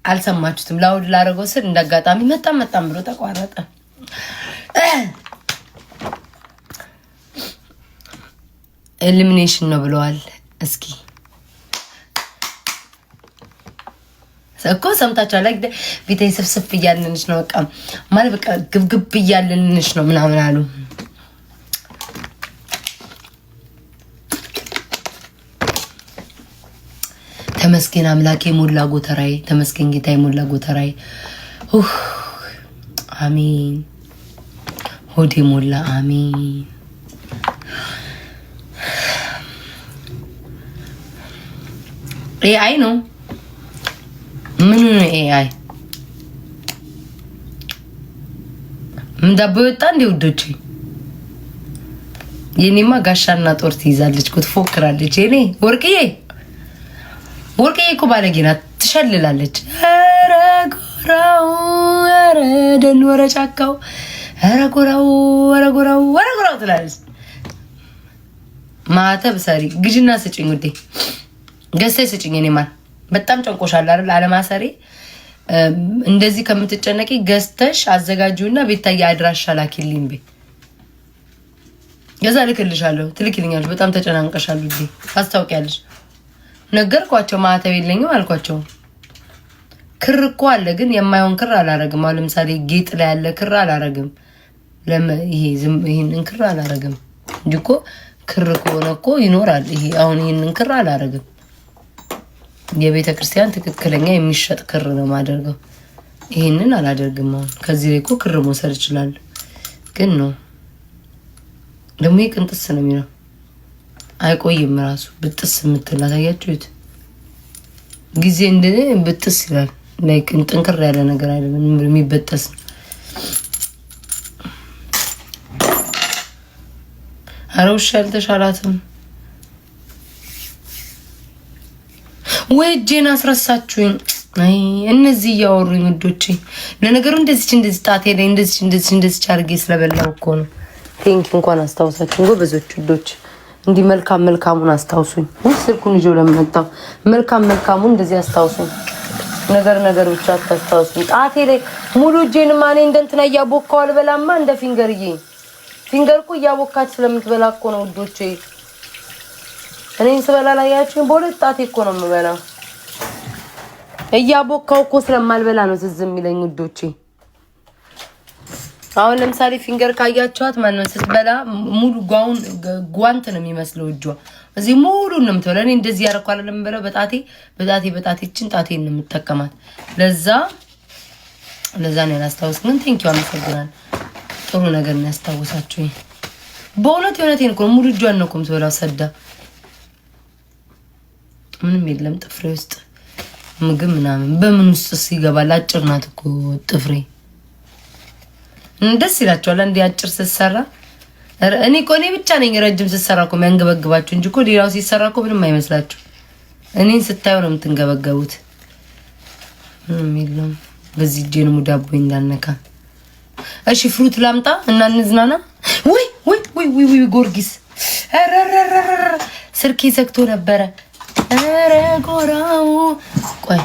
አልሰማችሁትም? ላውድ ላረገው ስል እንዳጋጣሚ መጣም ብሎ ተቋረጠ። ኤሊሚኔሽን ነው ብለዋል። እስኪ እኮ ሰምታችኋል። ላይ ቢታይ ስፍስፍ እያልንሽ ነው በቃ ማለት በቃ ግብግብ እያልንሽ ነው ምናምን አሉ። ተመስገን አምላኬ ሞላ ጎተራይ፣ ተመስገን ጌታዬ ሞላ ጎተራይ። አሜን። ሆዴ ሞላ። አሜን። ኤአይ ነው ምን ነው ኤአይ? ምን ዳቦ ወጣ እንደ ውዶቼ። የኔማ ጋሻና ጦር ትይዛለች እኮ ትፎክራለች። የኔ ወርቅዬ እኮ ባለጌ ናት፣ ትሸልላለች። ኧረ ጎራው ኧረ ደን ወረ ጫካው ኧረ ጎራው ትላለች። ማተብ ሰሪ ግጅና ስጭኝ ውዴ፣ ገዝተሽ ስጭኝ። እኔ ማን በጣም ጨንቆሻል አይደል? አለማሰሬ እንደዚህ ከምትጨነቂ ገዝተሽ አዘጋጁና ቤታዬ አድራሻ ላኪልኝ በይ። ገዛ ልክልሻለሁ፣ ትልኪልኛለሽ። በጣም ተጨናንቀሻል ውዴ፣ ታስታውቂያለሽ። ነገርኳቸው ማተብ የለኝም አልኳቸው። ክር እኮ አለ ግን የማይሆን ክር አላረግም። አሁን ለምሳሌ ጌጥ ላይ ያለ ክር አላረግም። ይሄንን ክር አላረግም እንጂ እኮ ክር ከሆነ እኮ ይኖራል። ይሄ አሁን ይሄንን ክር አላረግም። የቤተ ክርስቲያን ትክክለኛ የሚሸጥ ክር ነው ማደርገው። ይሄንን አላደርግም። አሁን ከዚህ ላይ እኮ ክር መውሰድ ይችላል። ግን ነው ደግሞ ቅንጥስ ነው የሚለው አይቆይም። ራሱ ብጥስ የምትል አታያችሁት? ጊዜ እንደ ብጥስ ይላል። ላይክ ጥንቅር ያለ ነገር አይደለም የሚበጠስ ነው። አረውሽ ያልተሻላትም ወይ እጄን አስረሳችሁኝ። አይ እነዚህ እያወሩኝ ውዶቼ። ለነገሩ እንደዚህ ጣቴ ላይ እንደዚህ አድርጌ ስለበላው እኮ ነው። ቴንክ እንኳን አስታውሳችሁኝ ጎበዞች ውዶች። እንዲህ መልካሙን አስታውሱኝ። ስልኩን ይዤው ለምንጣው መልካሙን እንደዚህ አስታውሱኝ። ነገር ብቻ አታስታውሱኝ። ጣቴ ላይ ሙሉ እጄን ማኔ እንደንትና እያቦካው አልበላማ። እንደ ፊንገር እኮ እያቦካች ስለምትበላ እኮ ነው ውዶቼ። እኔን ስበላ ላያችሁኝ በሁለት ጣቴ እኮ ነው የምበላው። እያቦካው እኮ ስለማልበላ ነው ዝም የሚለኝ ውዶቼ። አሁን ለምሳሌ ፊንገር ካያችኋት ማነው ስትበላ ሙሉ ጓንት ነው የሚመስለው እጇ። እዚህ ሙሉ ነው የምትበላው። እኔ እንደዚህ ያረኩ አይደለም የምበላው በጣቴችን ጣቴን ነው የምጠቀማት። ለዛ ነው ያላስታውስኩ። ግን ቴንኪው አመሰግናለሁ። ጥሩ ነገር ነው ያስታውሳችሁኝ። በእውነት የእውነቴን እኮ ሙሉ እጇን ነው እኮ የምትበላው። ሰዳ ምንም የለም ጥፍሬ ውስጥ ምግብ ምናምን በምን ውስጥ ይገባል? አጭር ናት እኮ ጥፍሬ። ደስ ይላችኋል እንዴ አጭር ስትሰራ? እኔ ብቻ ነኝ ረጅም ስትሰራ እኮ የሚያንገበግባችሁ እንጂ እኮ ሌላው ሲሰራ እኮ ምንም አይመስላችሁ። እኔን ስታዩ ነው የምትንገበገቡት። ምንም የለውም። በዚህ እጄ ነው ዳቦ እንዳነካ። እሺ ፍሩት ላምጣ እና እንዝናና። ወይ ጎርጊስ ስልኬ ዘግቶ ነበረ። ኧረ ጎራው ቆይ